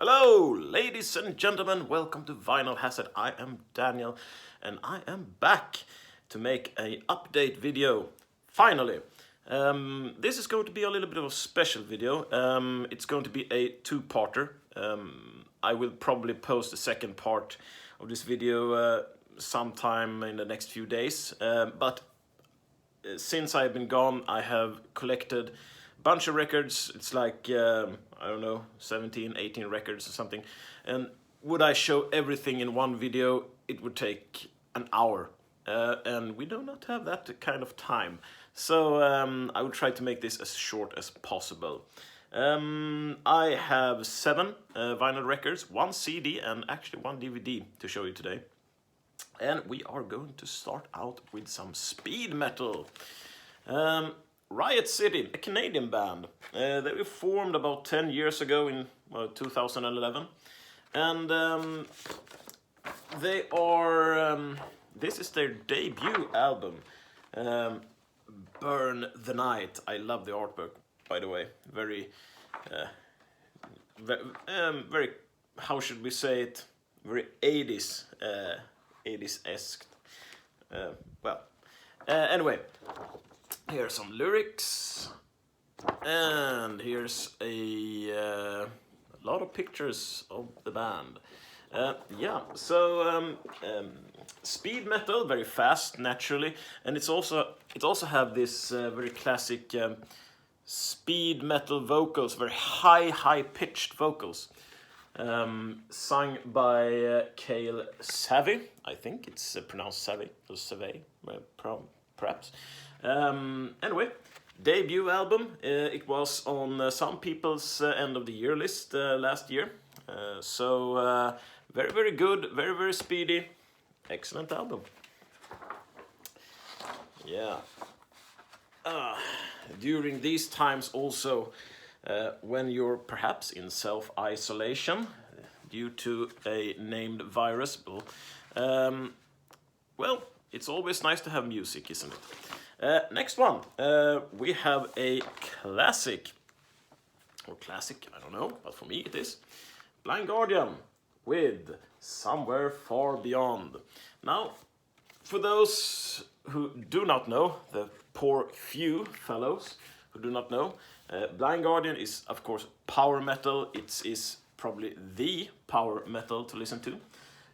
Hello, ladies and gentlemen, welcome to Vinyl Hazard. I am Daniel, and I am back to make an update video, finally. This is going to be a little bit of a special video. It's going to be a two-parter. I will probably post the second part of this video sometime in the next few days. But since I've been gone, I have collected bunch of records. It's like I don't know, 17, 18 records or something. And would I show everything in one video, it would take an hour. And we do not have that kind of time. So I will try to make this as short as possible. I have 7 vinyl records, 1 CD and actually 1 DVD to show you today. And we are going to start out with some speed metal. Riot City, a Canadian band. They were formed about 10 years ago in 2011. And they are... this is their debut album, Burn the Night. I love the artwork, by the way. Very, how should we say it? Very 80s, 80s-esque. Anyway. Here are some lyrics, and here's a lot of pictures of the band. Speed metal, very fast, naturally, and it also have this very classic speed metal vocals, very high-pitched vocals, sung by Cale Savvy. I think it's pronounced Savvy or Savvy, perhaps. Anyway, debut album. It was on some people's end of the year list last year. Very, very good, very, very speedy. Excellent album. Yeah. During these times also, when you're perhaps in self-isolation due to a named virus, well, it's always nice to have music, isn't it? Next one, we have a classic, or classic, I don't know, but for me it is, Blind Guardian with Somewhere Far Beyond. Now, for those who do not know, the poor few fellows who do not know, Blind Guardian is of course power metal. It is probably the power metal to listen to.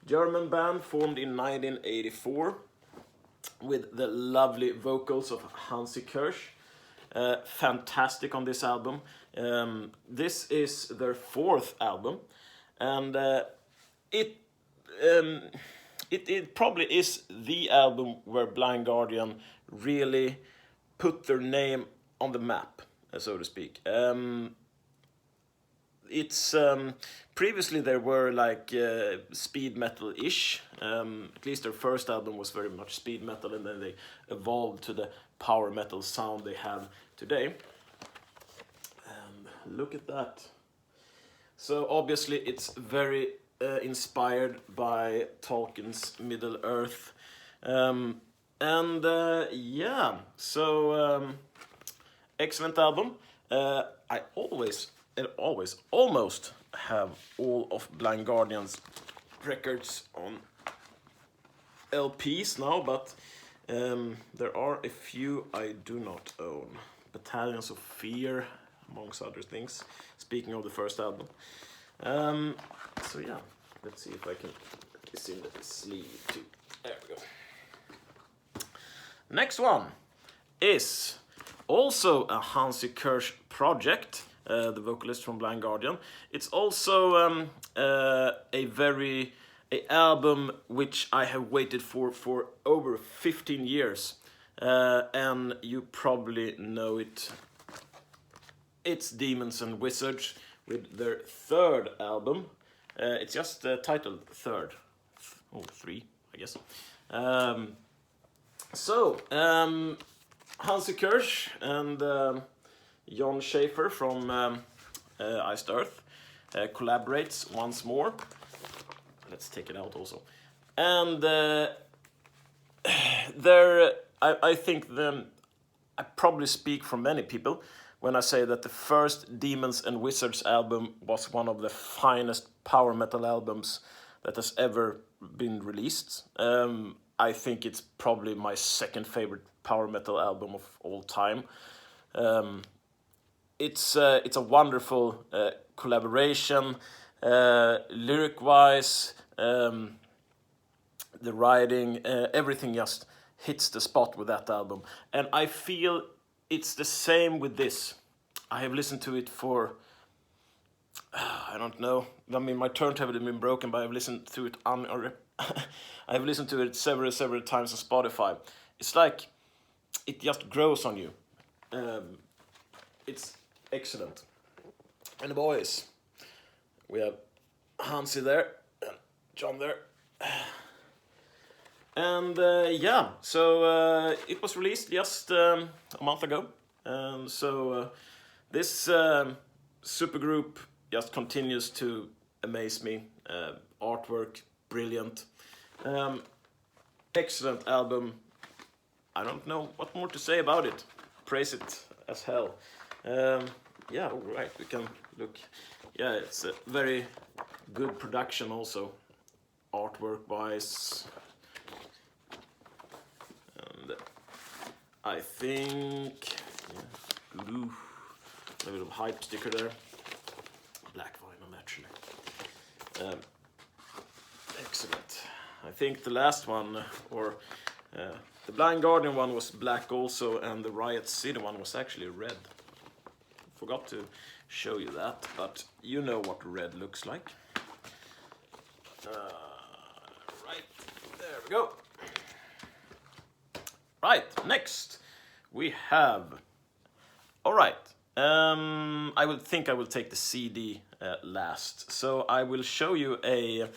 German band formed in 1984. With the lovely vocals of Hansi Kirsch. Fantastic on this album. This is their 4th album, and it probably is the album where Blind Guardian really put their name on the map, so to speak. It's previously there were like speed metal-ish. At least their first album was very much speed metal, and then they evolved to the power metal sound they have today. And look at that. So obviously it's very inspired by Tolkien's Middle-earth. Excellent album. I almost have all of Blind Guardian's records on LPs now, but there are a few I do not own. Battalions of Fear, amongst other things, speaking of the first album. Let's see if I can put this in the sleeve too. There we go. Next one is also a Hansi Kirsch project. The vocalist from Blind Guardian. It's also a album which I have waited for over 15 years, and you probably know it. It's Demons and Wizards with their 3rd album. It's just titled 3rd, 3, I guess. Hansi Kirsch and Jon Schaffer from Iced Earth collaborates once more. Let's take it out also. And I think I probably speak for many people, when I say that the first Demons and Wizards album was one of the finest power metal albums that has ever been released. I think it's probably my second favorite power metal album of all time. It's a wonderful collaboration, lyric-wise, the writing, everything just hits the spot with that album. And I feel it's the same with this. I have listened to it for, I don't know. I mean, my turntable has been broken, but I've listened to it I've listened to it several times on Spotify. It's like it just grows on you. It's excellent. And the boys, we have Hansi there, and John there. And yeah, so it was released just a month ago. And so this supergroup just continues to amaze me. Artwork, brilliant. Excellent album. I don't know what more to say about it. Praise it as hell. Yeah, all right, we can look. Yeah, it's a very good production also, artwork-wise. And I think, yeah, ooh, a bit of hype sticker there. Black vinyl, naturally. Excellent. I think the last one, or the Blind Guardian one was black also, and the Riot City one was actually red. Forgot to show you that, but you know what red looks like. Right, there we go. Right, next we have. All right, I will take the CD last. So I will show you a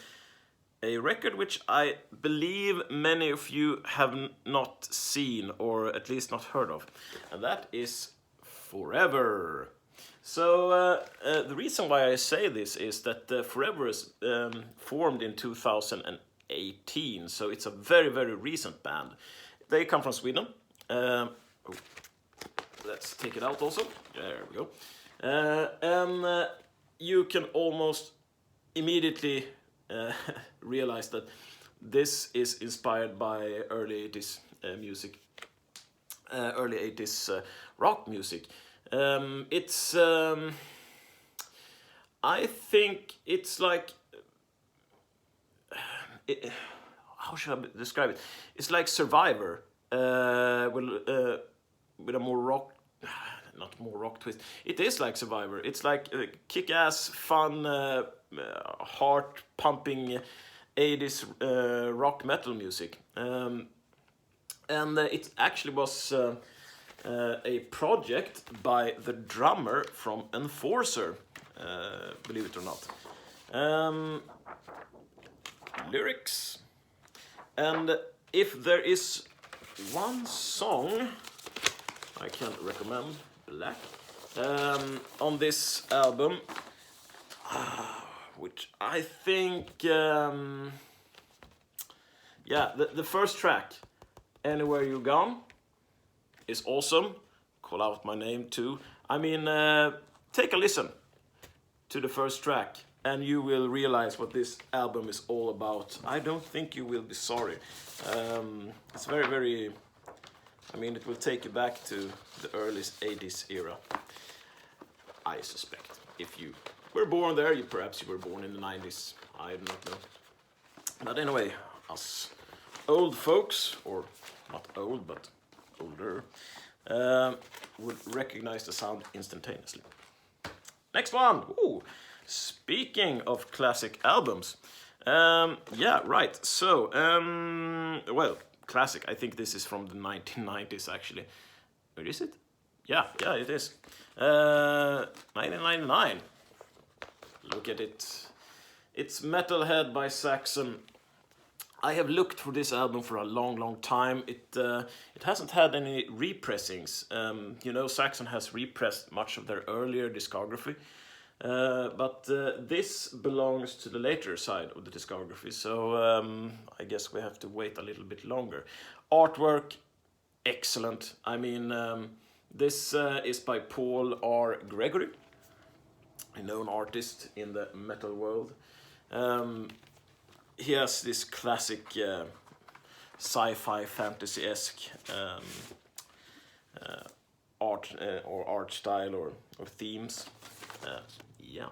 record which I believe many of you have not seen, or at least not heard of, and that is Forver. So the reason why I say this is that Forver is formed in 2018, so it's a very recent band. They come from Sweden. Let's take it out also. There we go. And you can almost immediately realize that this is inspired by early 80s music, early 80s rock music. It's I think it's like how should I describe it? It's like Survivor with a more rock, not more rock twist. It is like Survivor. It's like kick-ass, fun, heart-pumping 80s rock metal music. And it actually was a project by the drummer from Enforcer, believe it or not. Lyrics. And if there is one song I can recommend, Black, on this album, which I think, yeah, the first track, Anywhere You're Gone, is awesome. Call Out My Name too. I mean, take a listen to the first track and you will realize what this album is all about. I don't think you will be sorry. It's very, I mean, it will take you back to the early 80s era, I suspect. If you were born there, perhaps you were born in the 90s, I do not know. But anyway, us old folks, or not old, but older, would recognize the sound instantaneously. Next one. Ooh, speaking of classic albums, yeah, right. So, well, classic. I think this is from the 1990s, actually. Where is it? Yeah, it is. 1999. Look at it. It's Metalhead by Saxon. I have looked for this album for a long time. It hasn't had any repressings. You know, Saxon has repressed much of their earlier discography, but this belongs to the later side of the discography. So I guess we have to wait a little bit longer. Artwork, excellent. I mean, This is by Paul R. Gregory, a known artist in the metal world. He has this classic sci-fi fantasy-esque art or art style or themes. Yeah.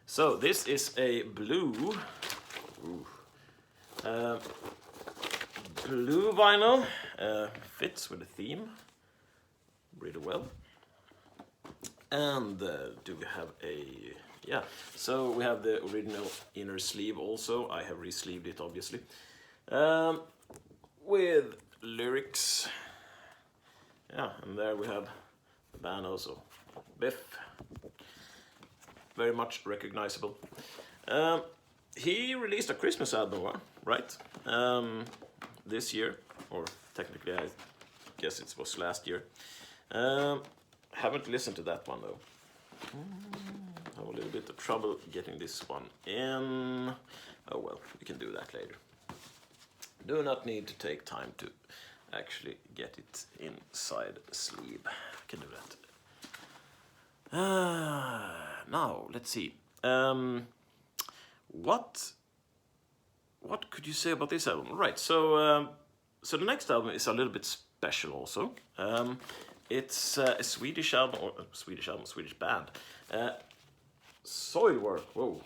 So this is a blue vinyl. Fits with the theme really well. And do we have a... Yeah, so we have the original inner sleeve also. I have re-sleeved it, obviously. With lyrics. Yeah, and there we have the band also. Biff. Very much recognizable. He released a Christmas album, right? This year, or technically I guess it was last year. Haven't listened to that one though. I have a little bit of trouble getting this one in. Oh well, we can do that later. Do not need to take time to actually get it inside the sleeve. I can do that. Now, let's see. What could you say about this album? Right, so the next album is a little bit special also. It's a Swedish album, or Swedish band. Soilwork. Whoa,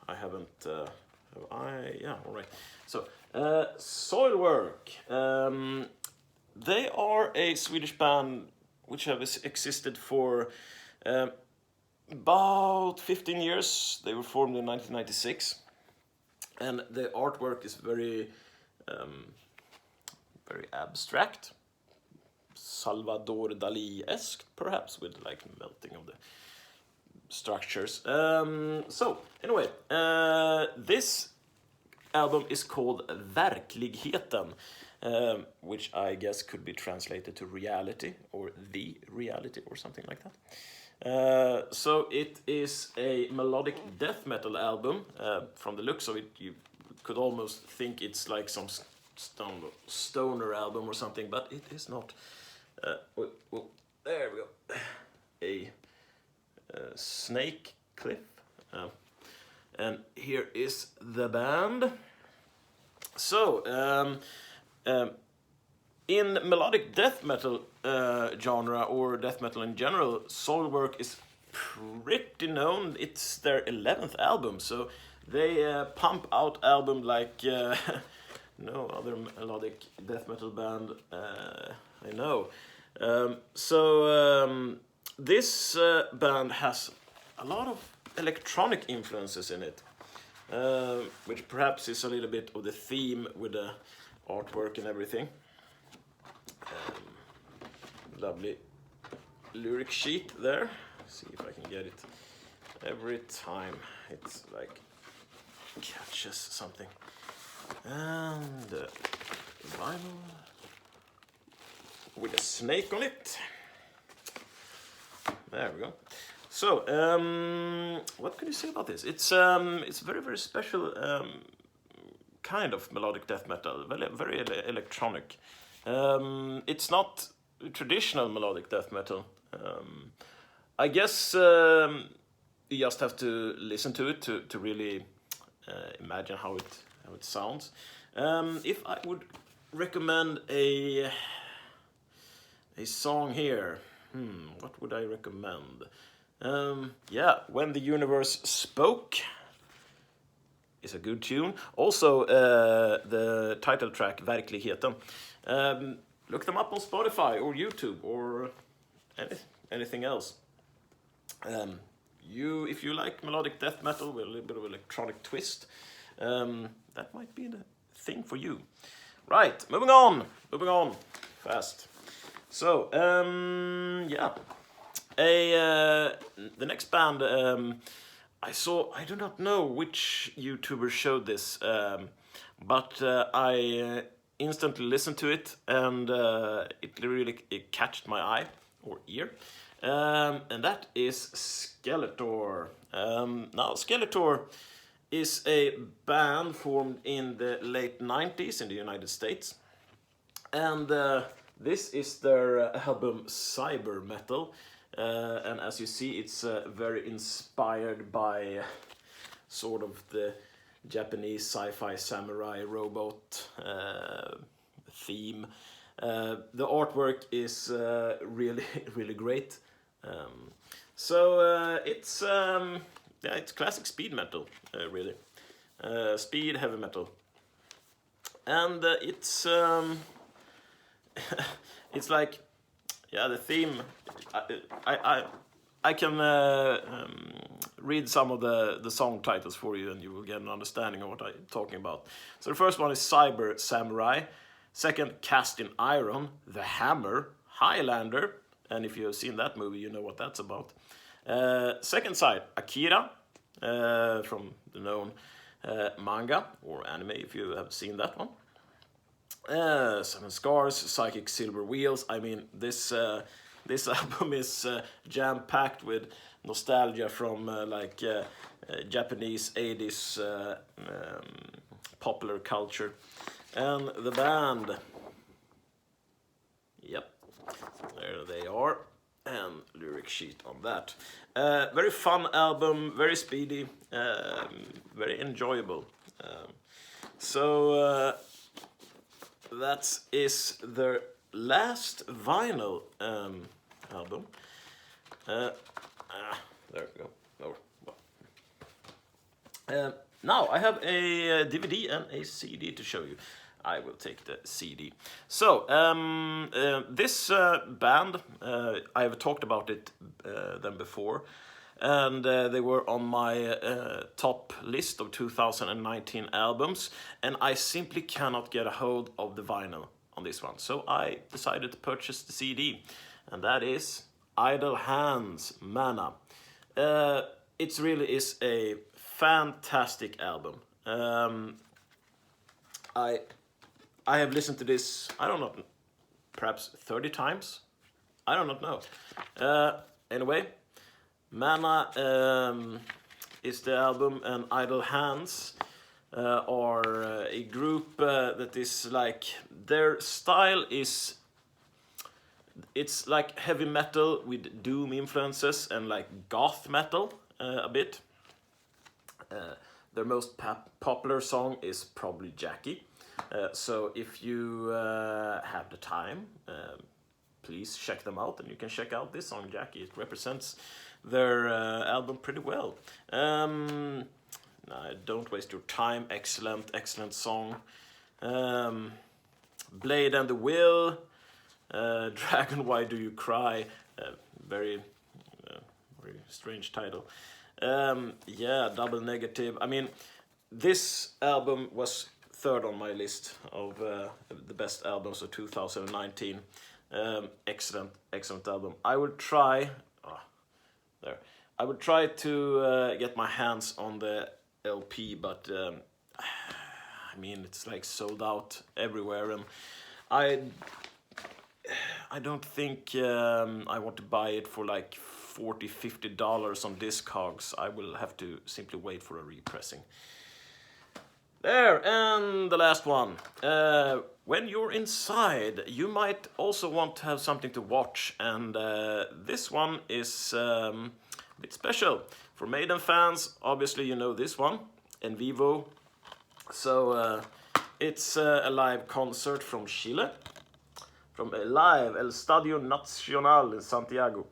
I haven't. Yeah, all right. So, Soilwork. They are a Swedish band which have existed for about 15 years. They were formed in 1996, and the artwork is very abstract. Salvador Dali-esque, perhaps, with like melting of the structures. So, anyway, this album is called Verkligheten, which I guess could be translated to reality, or the reality, or something like that. So it is a melodic death metal album. From the looks of it, you could almost think it's like some stoner album or something, but it is not. There we go. A snake cliff. And here is the band. So, in melodic death metal genre, or death metal in general, Soilwork is pretty known. It's their 11th album, so they pump out album like no other melodic death metal band I know. This band has a lot of electronic influences in it, which perhaps is a little bit of the theme with the artwork and everything. Lovely lyric sheet there. See if I can get it. Every time it's like catches something. And vinyl with a snake on it. There we go. So, what can you say about this? It's very, very special kind of melodic death metal, very electronic. It's not traditional melodic death metal. I guess you just have to listen to it to really imagine how it sounds. If I would recommend a song here, what would I recommend? Yeah, When the Universe Spoke is a good tune. Also, the title track, Verkligheten. Look them up on Spotify or YouTube or anything else. If you like melodic death metal with a little bit of electronic twist, that might be the thing for you. Right, moving on fast. So, yeah. The next band I saw, I do not know which YouTuber showed this, but I instantly listened to it, and it catched my eye or ear, and that is Skeletor. Now, Skeletor is a band formed in the late 90s in the United States, and This is their album Cyber Metal, and as you see, it's very inspired by sort of the Japanese sci-fi samurai robot theme. The artwork is really really great. It's it's classic speed metal, really. Speed heavy metal, and it's it's like, yeah, the theme. I can read some of the song titles for you, and you will get an understanding of what I'm talking about. So the first one is Cyber Samurai. Second, Cast in Iron, The Hammer, Highlander, and if you have seen that movie, you know what that's about. Second side, Akira, from the known manga or anime, if you have seen that one. Seven Scars, Psychic Silver Wheels. I mean, this album is jam-packed with nostalgia from Japanese 80s popular culture. And the band, yep, there they are, and lyric sheet on that. Very fun album, very speedy, very enjoyable. That is their last vinyl album. There we go. Now I have a DVD and a CD to show you. I will take the CD. So, this band, I have talked about it them before, and they were on my top list of 2019 albums, and I simply cannot get a hold of the vinyl on this one. So I decided to purchase the CD, and that is Idle Hands, Mana. It really is a fantastic album. I have listened to this, I don't know, perhaps 30 times? I don't know. Anyway, Mana is the album, and Idle Hands are a group that is like, their style is, it's like heavy metal with doom influences and like goth metal a bit. Their most popular song is probably Jackie. So if you have the time, please check them out, and you can check out this song, Jackie. It represents their album pretty well. Don't waste your time. Excellent song. Blade and the Will, Dragon, Why Do You Cry? Very strange title. Double Negative. I mean, this album was third on my list of the best albums of 2019. Excellent album. I will try to get my hands on the LP, but I mean, it's like sold out everywhere, and I don't think I want to buy it for like $40-50 on Discogs. I will have to simply wait for a repressing. There, and the last one. When you're inside, you might also want to have something to watch, and this one is a bit special. For Maiden fans, obviously you know this one, and Vivo. So it's a live concert from Chile, from a live El Estadio Nacional in Santiago.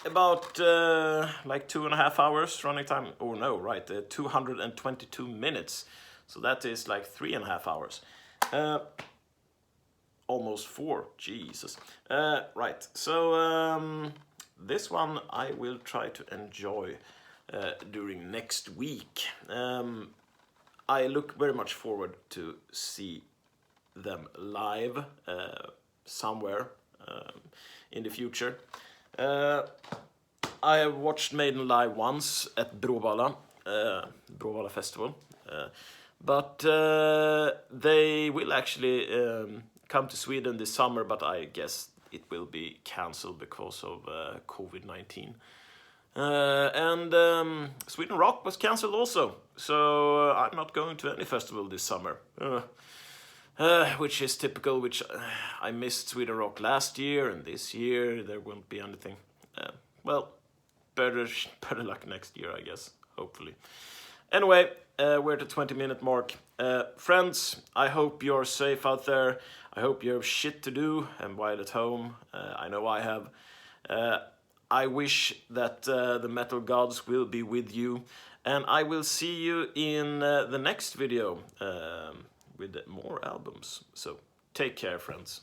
About like 2.5 hours running time. Oh no, right, 222 minutes. So that is like 3.5 hours. Almost 4, Jesus. Right, so this one I will try to enjoy during next week. I look very much forward to see them live somewhere in the future. I have watched Maiden live once at Bråvalla Festival, but they will actually come to Sweden this summer, but I guess it will be cancelled because of COVID-19. And Sweden Rock was cancelled also, so I'm not going to any festival this summer. which is typical, which I missed Sweden Rock last year, and this year there won't be anything. Well, better luck next year, I guess, hopefully. Anyway, we're at the 20-minute mark. Friends, I hope you're safe out there. I hope you have shit to do and while at home. I know I have. I wish that the metal gods will be with you, and I will see you in the next video with more albums. So take care, friends.